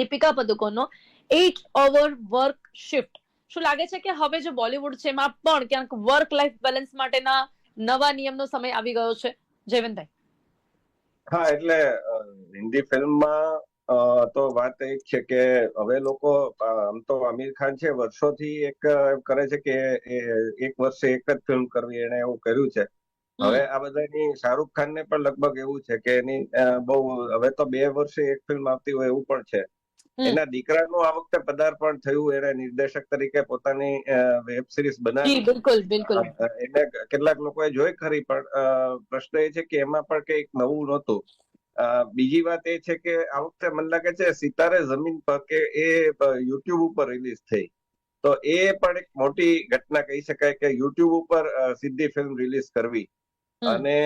દીપિકા પદુકોણનો 8 અવર work shift, શું લાગે છે કે હવે જે બોલિવૂડ છે એમાં પણ ક્યાંક વર્ક લાઈફ બેલેન્સ માટેના નવા નિયમનો સમય આવી ગયો છે? જયવંતભાઈ. હા, એટલે હિન્દી ફિલ્મમાં તો વાત એ છે કે હવે લોકો આમ તો આમિર ખાન છે વર્ષોથી એક કરે છે કે એક વર્ષે એક જ ફિલ્મ કરવી, એને એવું કર્યું છે. હવે આ બધાની શાહરૂખ ખાન ને પણ લગભગ એવું છે કે એની બહુ હવે તો 2 વર્ષે એક ફિલ્મ આવતી હોય એવું પણ છે. એના દીકરાનું આ વખતે પદાર્પણ થયું, એને નિર્દેશક તરીકે પોતાની વેબ સિરીઝ જી બનાવી. બિલકુલ બિલકુલ. એને કેટલાક લોકોએ જોઈ ખરી, પણ પ્રશ્ન એ છે કે એમાં પણ કંઈક નવું નહોતું. બીજી વાત એ છે કે આ વખતે મને લાગે છે સિતારે જમીન પર કે એ યુટ્યુબ ઉપર રિલીઝ થઈ, તો એ પણ એક મોટી ઘટના કહી શકાય કે યુટ્યુબ ઉપર સીધી ફિલ્મ રિલીઝ કરવી. અને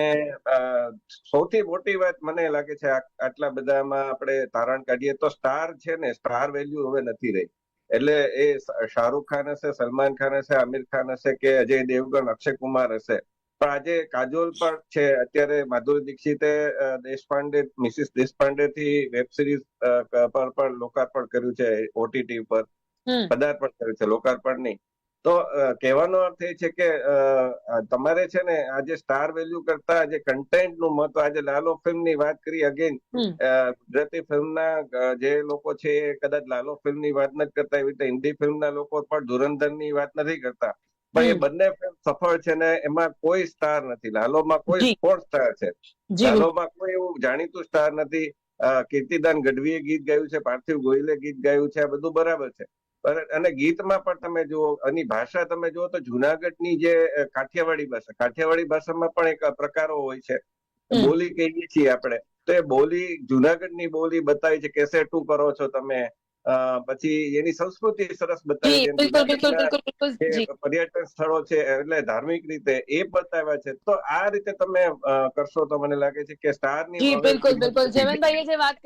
સૌથી મોટી વાત મને લાગે છે આટલા બધામાં આપણે તારણ કાઢીએ તો સ્ટાર છે ને, સ્ટાર વેલ્યુ હવે નથી રહી. એટલે એ શાહરૂખ ખાન હશે, સલમાન ખાન હશે, આમિર ખાન હશે કે અજય દેવગણ, અક્ષય કુમાર હશે, પણ આજે કાજોલ પણ છે. અત્યારે માધુરી દીક્ષિતે મિસિસ દેશપાંડે થી વેબ સિરીઝ પર પણ લોકાર્પણ કર્યું છે, ઓટીટી પર પદાર્પણ કર્યું છે, લોકાર્પણ નહીં. તો કહેવાનો અર્થ એ છે કે તમારે છે ને આજે સ્ટાર વેલ્યુ કરતા આજે કન્ટેન્ટ નું મહત્વ. આજે લાલો ફિલ્મ ની વાત કરી, અગેન ગુજરાતી ફિલ્મના જે લોકો છે એ કદાચ લાલો ફિલ્મ ની વાત નથી કરતા, એવી રીતે હિન્દી ફિલ્મના લોકો પણ ધુરંધર ની વાત નથી કરતા, પણ એ બંને ફિલ્મ સફળ છે ને એમાં કોઈ સ્ટાર નથી. લાલોમાં કોઈ સ્પોર્ટ સ્ટાર છે, લાલોમાં કોઈ એવું જાણીતું સ્ટાર નથી. કીર્તિદાન ગઢવીએ ગીત ગાયું છે, પાર્થિવ ગોયલે ગીત ગાયું છે, આ બધું બરાબર છે. અને ગીતમાં પણ તમે જુઓ, આની ભાષા તમે જુઓ તો જુનાગઢની જે કાઠિયાવાડી ભાષામાં પણ એક પ્રકારો હોય છે, બોલી કહીએ છીએ આપણે, તો એ બોલી જુનાગઢની બોલી બતાવી છે. કેસેટું કરો છો તમે, પછી એની સંસ્કૃતિ સરસ બતાવી છે. જુનાગઢના જે પર્યટન સ્થળો છે એટલે ધાર્મિક રીતે એ બતાવ્યા છે. તો આ રીતે તમે કરશો તો મને લાગે છે કે સ્ટારની જી હવે બિલકુલ કિંમત બિલકુલ. નથી. જયવંતભાઈએ જે વાત